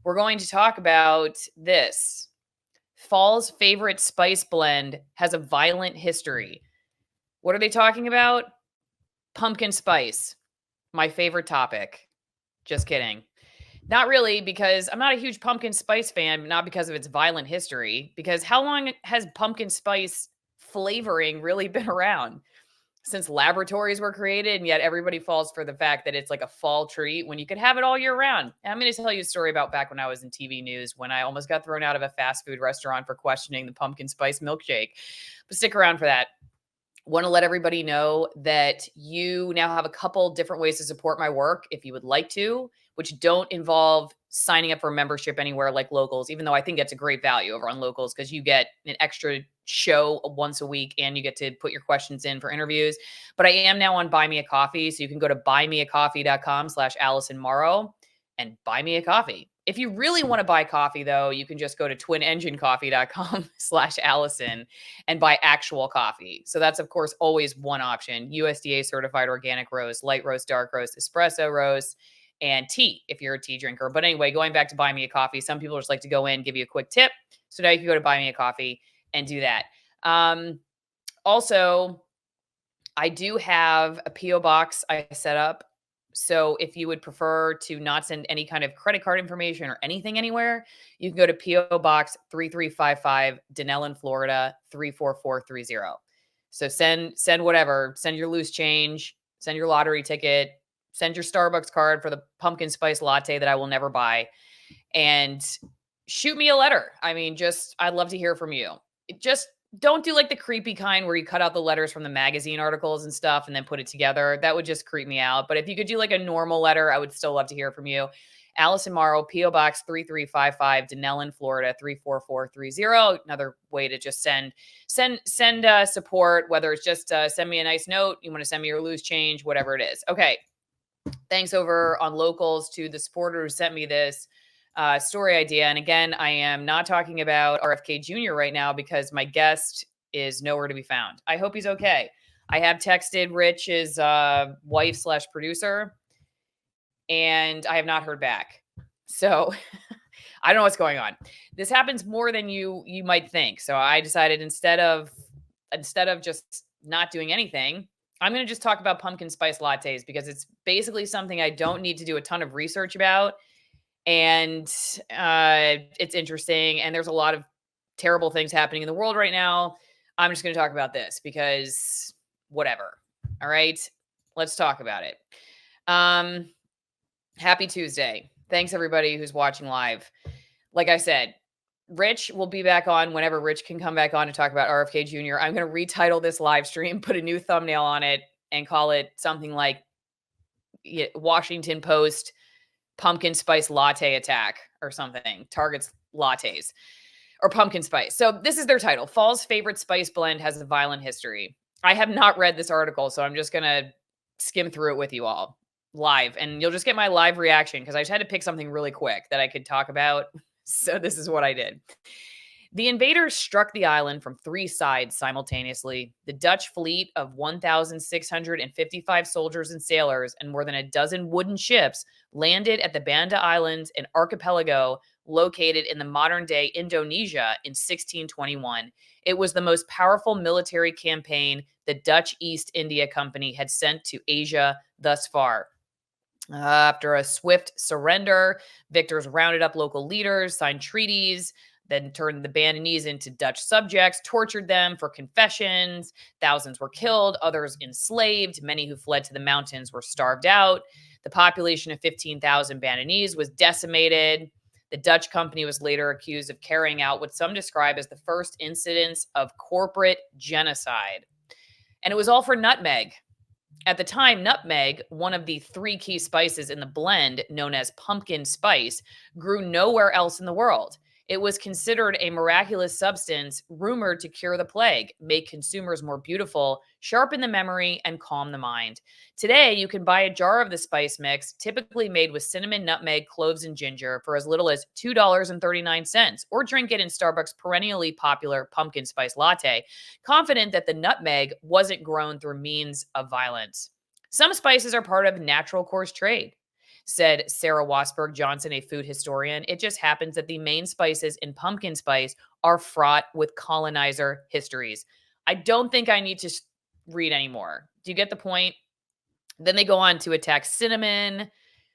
We're going to talk about this. Fall's favorite spice blend has a violent history. What are they talking about? Pumpkin spice. My favorite topic. Just kidding. Not really, because I'm not a huge pumpkin spice fan, not because of its violent history. Because how long has pumpkin spice flavoring really been around? Since laboratories were created, and yet everybody falls for the fact that it's like a fall treat when you could have it all year round. And I'm going to tell you a story about back when I was in TV news when I almost got thrown out of a fast food restaurant for questioning the pumpkin spice milkshake. But stick around for that. Want to let everybody know that you now have a couple different ways to support my work if you would like to, which don't involve signing up for a membership anywhere like Locals, even though I think that's a great value over on Locals because you get an extra show once a week and you get to put your questions in for interviews. But I am now on Buy Me a Coffee. So you can go to buymeacoffee.com/AllisonMorrow and buy me a coffee. If you really want to buy coffee, though, you can just go to twinenginecoffee.com/Allison and buy actual coffee. So that's, of course, always one option. USDA certified organic roast, light roast, dark roast, espresso roast, and tea if you're a tea drinker. But anyway, going back to Buy Me a Coffee, some people just like to go in, give you a quick tip. So now you can go to Buy Me a Coffee and do that. Also, I do have a P.O. box I set up. So if you would prefer to not send any kind of credit card information or anything anywhere, you can go to P.O. Box 3355, Denellen, Florida 34430. So send whatever, send your loose change, send your lottery ticket, send your Starbucks card for the pumpkin spice latte that I will never buy, and shoot me a letter. I mean, I'd love to hear from you. Just don't do like the creepy kind where you cut out the letters from the magazine articles and stuff and then put it together. That would just creep me out. But if you could do like a normal letter, I would still love to hear from you. Allison Morrow, P.O. Box 3355, Denellen, Florida 34430. Another way to just send support, whether it's just send me a nice note, you want to send me your loose change, whatever it is. Okay. Thanks over on Locals to the supporter who sent me this story idea. And again, I am not talking about RFK Jr. right now because my guest is nowhere to be found. I hope he's okay. I have texted Rich's wife/producer, and I have not heard back. So I don't know what's going on. This happens more than you might think. So I decided instead of just not doing anything, I'm going to just talk about pumpkin spice lattes because it's basically something I don't need to do a ton of research about. And it's interesting. And there's a lot of terrible things happening in the world right now. I'm just going to talk about this because whatever. All right. Let's talk about it. Happy Tuesday. Thanks everybody who's watching live. Like I said, Rich will be back on whenever Rich can come back on to talk about RFK Jr. I'm going to retitle this live stream, put a new thumbnail on it, and call it something like Washington Post pumpkin spice latte attack or something. Targets lattes or pumpkin spice. So this is their title. Fall's favorite spice blend has a violent history. I have not read this article, so I'm just going to skim through it with you all live. And you'll just get my live reaction because I just had to pick something really quick that I could talk about. So this is what I did. The invaders struck the island from three sides simultaneously. The Dutch fleet of 1,655 soldiers and sailors and more than a dozen wooden ships landed at the Banda Islands, an archipelago located in the modern-day Indonesia in 1621. It was the most powerful military campaign the Dutch East India Company had sent to Asia thus far. After a swift surrender, victors rounded up local leaders, signed treaties, then turned the Bandanese into Dutch subjects, tortured them for confessions. Thousands were killed, others enslaved. Many who fled to the mountains were starved out. The population of 15,000 Bandanese was decimated. The Dutch company was later accused of carrying out what some describe as the first incidents of corporate genocide. And it was all for nutmeg. At the time, nutmeg, one of the three key spices in the blend known as pumpkin spice, grew nowhere else in the world. It was considered a miraculous substance rumored to cure the plague, make consumers more beautiful, sharpen the memory, and calm the mind. Today, you can buy a jar of the spice mix, typically made with cinnamon, nutmeg, cloves, and ginger, for as little as $2.39, or drink it in Starbucks' perennially popular pumpkin spice latte, confident that the nutmeg wasn't grown through means of violence. Some spices are part of natural course trade. said Sarah Wasberg Johnson, a food historian. It just happens that the main spices in pumpkin spice are fraught with colonizer histories. I don't think I need to read anymore. Do you get the point? Then they go on to attack cinnamon.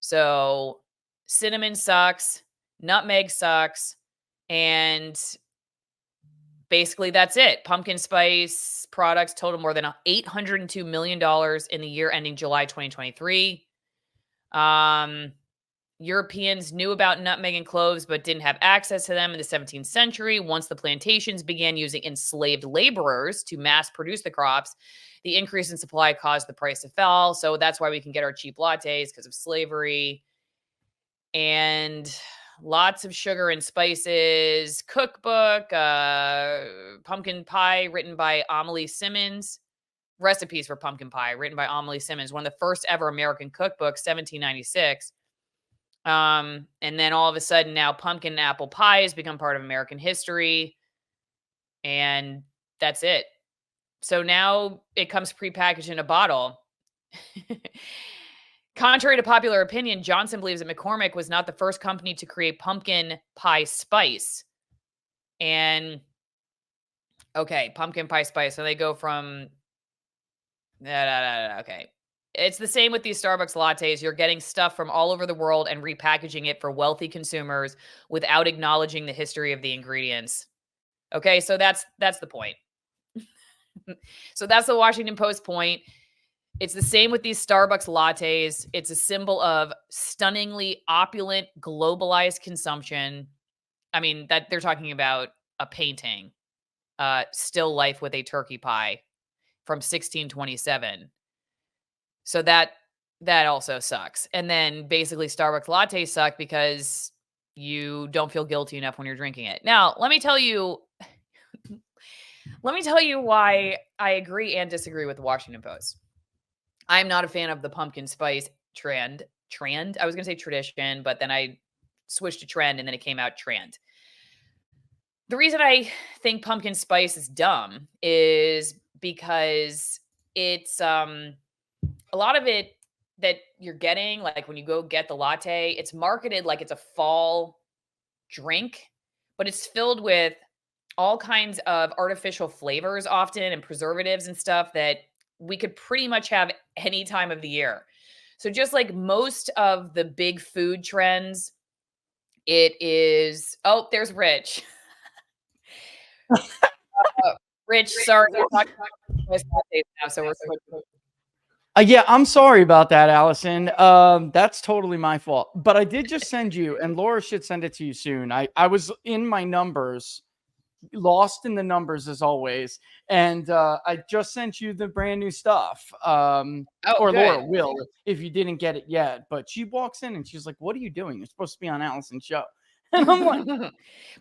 So cinnamon sucks, nutmeg sucks, and basically that's it. Pumpkin spice products total more than $802 million in the year ending July 2023. Europeans knew about nutmeg and cloves, but didn't have access to them in the 17th century. Once the plantations began using enslaved laborers to mass produce the crops, the increase in supply caused the price to fall. So that's why we can get our cheap lattes, because of slavery. And lots of sugar and spices. Cookbook, pumpkin pie, written by Amelie Simmons. Recipes for pumpkin pie, written by Amelie Simmons, one of the first ever American cookbooks, 1796. And then all of a sudden now pumpkin and apple pie has become part of American history. And that's it. So now it comes prepackaged in a bottle. Contrary to popular opinion, Johnson believes that McCormick was not the first company to create pumpkin pie spice. And okay, pumpkin pie spice. So they go from okay. It's the same with these Starbucks lattes. You're getting stuff from all over the world and repackaging it for wealthy consumers without acknowledging the history of the ingredients. Okay, so that's the point. So that's the Washington Post point. It's the same with these Starbucks lattes. It's a symbol of stunningly opulent, globalized consumption. I mean, that they're talking about a painting, still life with a turkey pie from 1627. So that also sucks. And then basically Starbucks lattes suck because you don't feel guilty enough when you're drinking it. Now, let me tell you why I agree and disagree with the Washington Post. I'm not a fan of the pumpkin spice trend. I was going to say tradition, but then I switched to trend and then it came out trend. The reason I think pumpkin spice is dumb is because it's a lot of it that you're getting, like when you go get the latte, it's marketed like it's a fall drink, but it's filled with all kinds of artificial flavors often and preservatives and stuff that we could pretty much have any time of the year. So just like most of the big food trends, it is, oh, there's Rich. Rich, sorry, we're talking about now, so we're yeah, I'm sorry about that, Allison. That's totally my fault. But I did just send you, and Laura should send it to you soon. I was in my numbers, lost in the numbers as always, and I just sent you the brand new stuff. Or good. Laura will if you didn't get it yet. But she walks in and she's like, "What are you doing? You're supposed to be on Allison's show." And I'm like,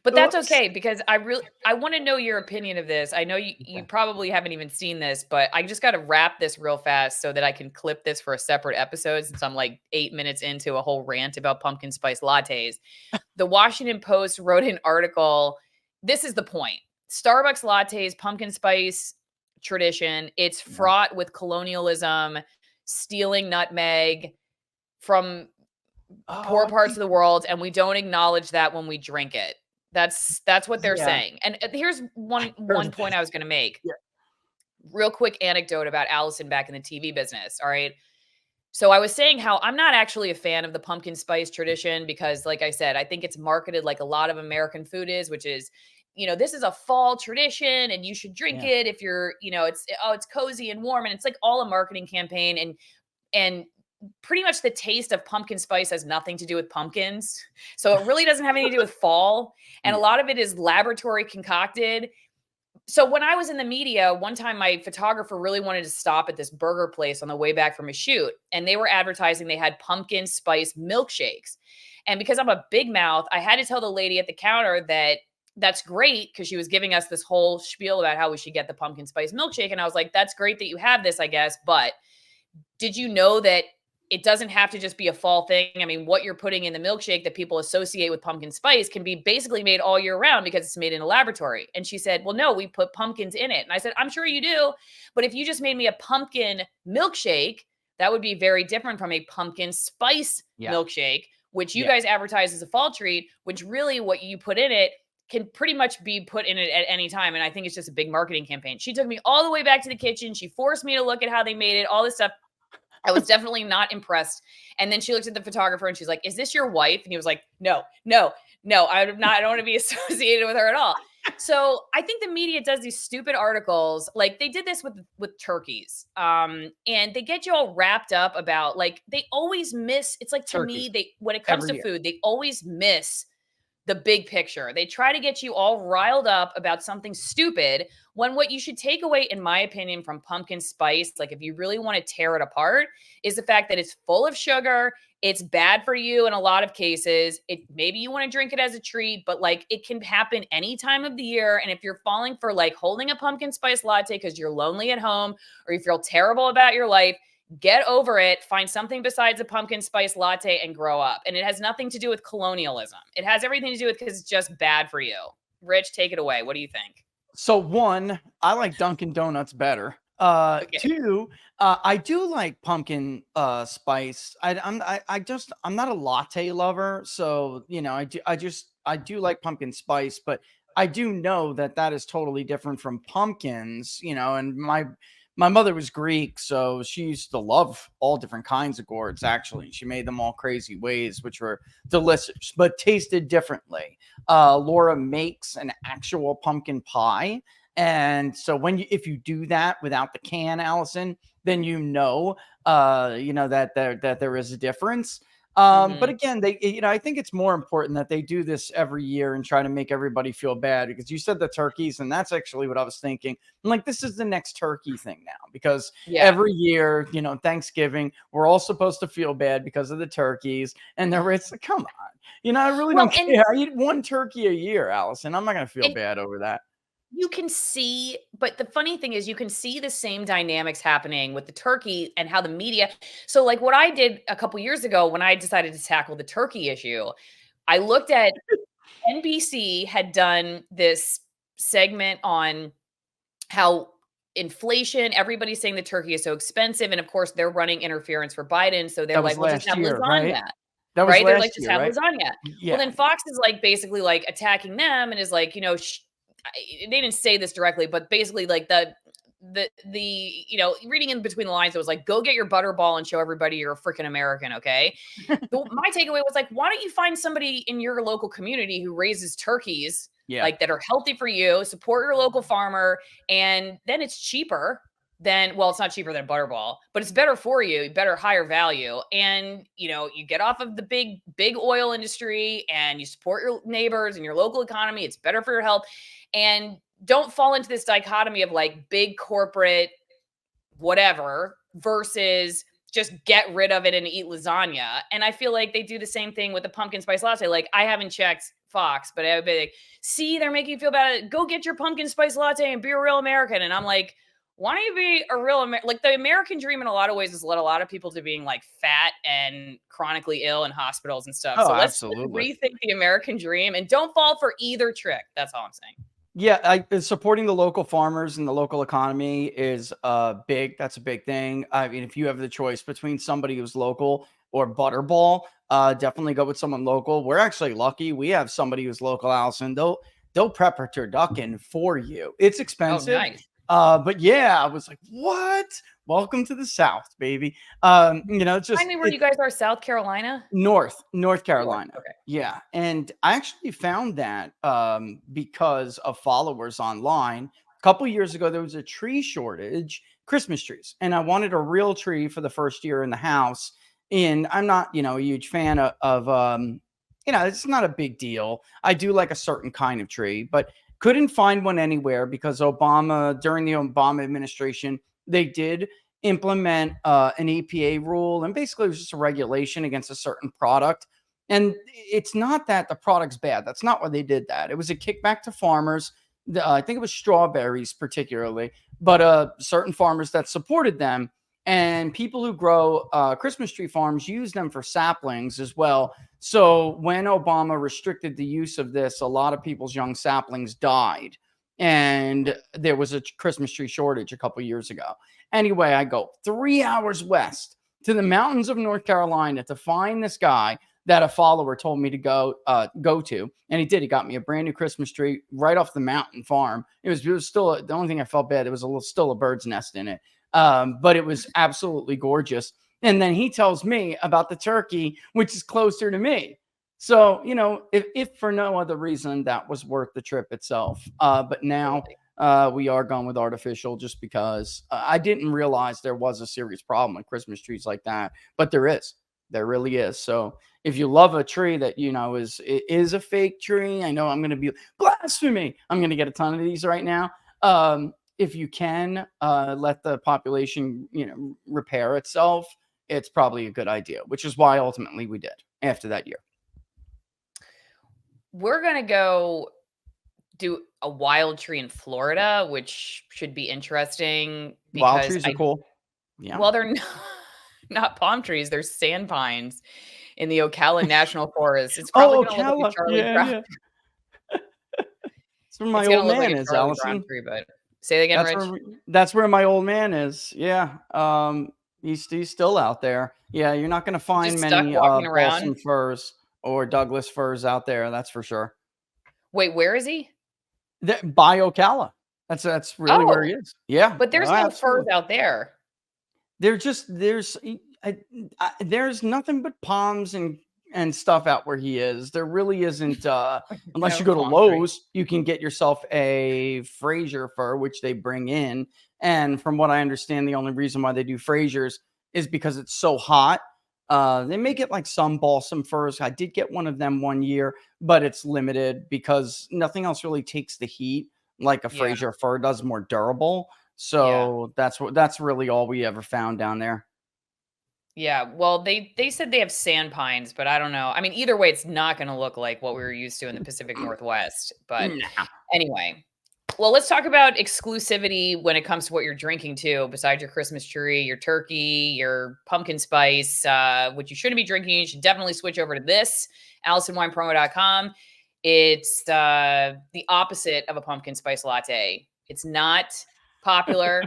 but that's okay, because I want to know your opinion of this. I know you probably haven't even seen this, but I just got to wrap this real fast so that I can clip this for a separate episode, since I'm like 8 minutes into a whole rant about pumpkin spice lattes. The Washington Post wrote an article. This is the point. Starbucks lattes, pumpkin spice tradition. It's fraught with colonialism, stealing nutmeg from poor parts of the world, and we don't acknowledge that when we drink it. That's what they're saying. And here's one point I was going to make. Yeah. Real quick anecdote about Allison back in the TV business. All right. So I was saying how I'm not actually a fan of the pumpkin spice tradition because, like I said, I think it's marketed like a lot of American food is, which is, this is a fall tradition and you should drink it if you're, it's cozy and warm, and it's like all a marketing campaign, and pretty much the taste of pumpkin spice has nothing to do with pumpkins. So it really doesn't have anything to do with fall. And a lot of it is laboratory concocted. So when I was in the media, one time my photographer really wanted to stop at this burger place on the way back from a shoot. And they were advertising they had pumpkin spice milkshakes. And because I'm a big mouth, I had to tell the lady at the counter that that's great, because she was giving us this whole spiel about how we should get the pumpkin spice milkshake. And I was like, that's great that you have this, I guess. But did you know that it doesn't have to just be a fall thing? I mean, what you're putting in the milkshake that people associate with pumpkin spice can be basically made all year round because it's made in a laboratory. And she said, well, no, we put pumpkins in it. And I said, I'm sure you do. But if you just made me a pumpkin milkshake, That would be very different from a pumpkin spice Yeah. milkshake, which you Yeah. guys advertise as a fall treat, which really what you put in it can pretty much be put in it at any time. And I think it's just a big marketing campaign. She took me all the way back to the kitchen. She forced me to look at how they made it, all this stuff. I was definitely not impressed. And then she looked at the photographer and she's like, "Is this your wife?" And he was like, "No, no, no, I'm not, I don't want to be associated with her at all." So I think the media does these stupid articles. Like they did this with turkeys. And they get you all wrapped up about like they always miss. It's like to me, Turkeys they when it comes every to year. food, they always miss the big picture. They try to get you all riled up about something stupid when what you should take away, in my opinion, from pumpkin spice, like if you really want to tear it apart, is the fact that it's full of sugar. It's bad for you in a lot of cases. It maybe you want to drink it as a treat, but like it can happen any time of the year. And if you're falling for like holding a pumpkin spice latte because you're lonely at home or you feel terrible about your life, get over it, find something besides a pumpkin spice latte and grow up. And it has nothing to do with colonialism. It has everything to do with because it's just bad for you. Rich, take it away. What do you think? So one, I like Dunkin' Donuts better. Okay. Two, I do like pumpkin spice. I'm not a latte lover, so you know I do like pumpkin spice, but I do know that that is totally different from pumpkins. You know, and my mother was Greek, so she used to love all different kinds of gourds. Actually, she made them all crazy ways, which were delicious, but tasted differently. Laura makes an actual pumpkin pie. And so if you do that without the can, Allison, then you know that there is a difference. But Mm-hmm. again, I think it's more important that they do this every year and try to make everybody feel bad because you said the turkeys, and that's actually what I was thinking. I'm like, this is the next turkey thing now because Yeah. every year, Thanksgiving, we're all supposed to feel bad because of the turkeys, and it's like, come on, I really Well, don't care. I eat one turkey a year, Allison. I'm not gonna feel and bad over that. you can see, but the funny thing is you can see the same dynamics happening with the turkey and how the media. So like what I did a couple years ago when I decided to tackle the turkey issue, I looked at NBC had done this segment on how inflation, everybody's saying the turkey is so expensive. And of course, they're running interference for Biden. So they're That was like, well, just last have year, right? lasagna, That was right? They're like, last just year, have right? lasagna. Well, Yeah. then Fox is like basically like attacking them and is like, they didn't say this directly, but basically like reading in between the lines, it was like, go get your butterball and show everybody you're a freaking American. Okay. My takeaway was like, why don't you find somebody in your local community who raises turkeys Yeah. like that are healthy for you, support your local farmer, and then it's cheaper than, well, it's not cheaper than a butterball, but it's better for you, better higher value. And you get off of the big oil industry and you support your neighbors and your local economy. It's better for your health. And don't fall into this dichotomy of like big corporate whatever versus just get rid of it and eat lasagna. And I feel like they do the same thing with the pumpkin spice latte. Like I haven't checked Fox, but I would be like, see, they're making you feel bad. Go get your pumpkin spice latte and be a real American. And I'm like, why don't you be a real Like the American dream in a lot of ways has led a lot of people to being like fat and chronically ill in hospitals and stuff. Oh, So let's absolutely. rethink the American dream and don't fall for either trick. That's all I'm saying. Yeah, supporting the local farmers and the local economy is big. That's a big thing. I mean, if you have the choice between somebody who's local or Butterball, definitely go with someone local. We're actually lucky. We have somebody who's local, Allison. They'll prep a turducken for you. It's Oh, expensive. nice. But yeah, I was like, what? Welcome to the South, baby. It's Remind just me where you guys are, South Carolina? North North. Carolina. Okay. Yeah, and I actually found that, because of followers online. A couple years ago, there was a tree shortage, Christmas trees, and I wanted a real tree for the first year in the house, and I'm not, a huge fan it's not a big deal. I do like a certain kind of tree, but couldn't find one anywhere because during the Obama administration, they did implement an EPA rule, and basically it was just a regulation against a certain product. And it's not that the product's bad. That's not why they did that. It was a kickback to farmers. I think it was strawberries particularly, but certain farmers that supported them, and people who grow Christmas tree farms use them for saplings as well. So when Obama restricted the use of this, a lot of people's young saplings died, and there was a Christmas tree shortage a couple years ago. Anyway, I go 3 hours west to the mountains of North Carolina to find this guy that a follower told me to go to, and he did. He got me a brand new Christmas tree right off the mountain farm. It was still the only thing I felt bad. It was still a bird's nest in it, but it was absolutely gorgeous. And then he tells me about the turkey, which is closer to me. So, if for no other reason, that was worth the trip itself. But now we are going with artificial just because I didn't realize there was a serious problem with Christmas trees like that. But there is. There really is. So if you love a tree that, is a fake tree, I know I'm going to be blasphemy. I'm going to get a ton of these right now. If you can let the population, repair itself, it's probably a good idea, which is why ultimately we did after that year. We're going to go do a wild tree in Florida, which should be interesting. Wild trees are cool. Yeah. Well, they're not palm trees. They're sand pines in the Ocala National Forest. It's probably going to look like a Charlie Brown. Yeah. That's where my old man is, Allison. Tree, but say that again, Rich. That's where my old man is. Yeah. He's still out there. Yeah, you're not going to find many balsam firs or Douglas firs out there. That's for sure. Wait, where is he? By Ocala. That's really where he is. Yeah. But there's no firs out there. There's nothing but palms and stuff out where he is. There really isn't, unless you go to Lowe's, you can get yourself a Fraser fir, which they bring in. And from what I understand, the only reason why they do Frasers is because it's so hot. They make it like some balsam firs. I did get one of them one year, but it's limited because nothing else really takes the heat like a Fraser fir does, more durable. So that's really all we ever found down there. Yeah, well, they said they have sand pines, but I don't know. I mean, either way, it's not going to look like what we were used to in the Pacific Northwest. But anyway, well, let's talk about exclusivity when it comes to what you're drinking too. Besides your Christmas tree, your turkey, your pumpkin spice, which you shouldn't be drinking. You should definitely switch over to this, AllisonWinePromo.com. It's the opposite of a pumpkin spice latte. It's not popular.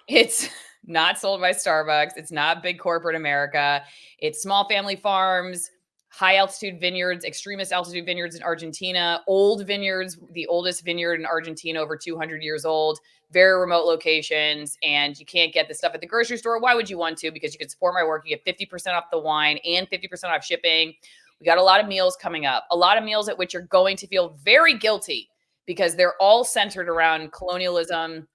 It's not sold by Starbucks. It's not big corporate America. It's small family farms, high altitude vineyards, extremist altitude vineyards in Argentina, old vineyards, the oldest vineyard in Argentina, over 200 years old, very remote locations. And you can't get the stuff at the grocery store. Why would you want to? Because you can support my work. You get 50% off the wine and 50% off shipping. We got a lot of meals coming up, a lot of meals at which you're going to feel very guilty because they're all centered around colonialism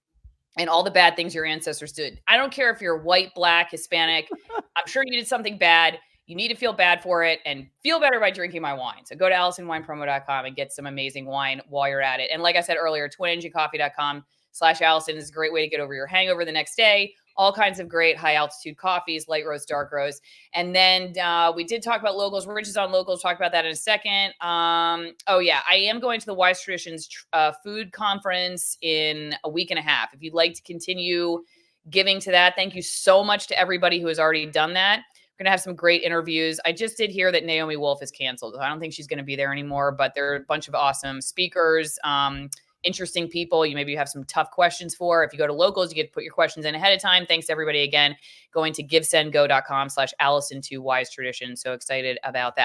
and all the bad things your ancestors did. I don't care if you're white, black, Hispanic. I'm sure you did something bad. You need to feel bad for it and feel better by drinking my wine. So go to AllisonWinePromo.com and get some amazing wine while you're at it. And like I said earlier, twinenginecoffee.com/Allison is a great way to get over your hangover the next day. All kinds of great high altitude coffees, light roast, dark roast. And then we did talk about locals. Rich is on locals. Talk about that in a second. Oh yeah, I am going to the Wise Traditions food conference in a week and a half. If you'd like to continue giving to that, thank you so much to everybody who has already done that. We're going to have some great interviews. I just did hear that Naomi Wolf is canceled. I don't think she's going to be there anymore, but there are a bunch of awesome speakers, interesting people you maybe have some tough questions for. If you go to locals, you get to put your questions in ahead of time. Thanks to everybody again going to givesendgo.com/Allison to Wise Tradition. So excited about that.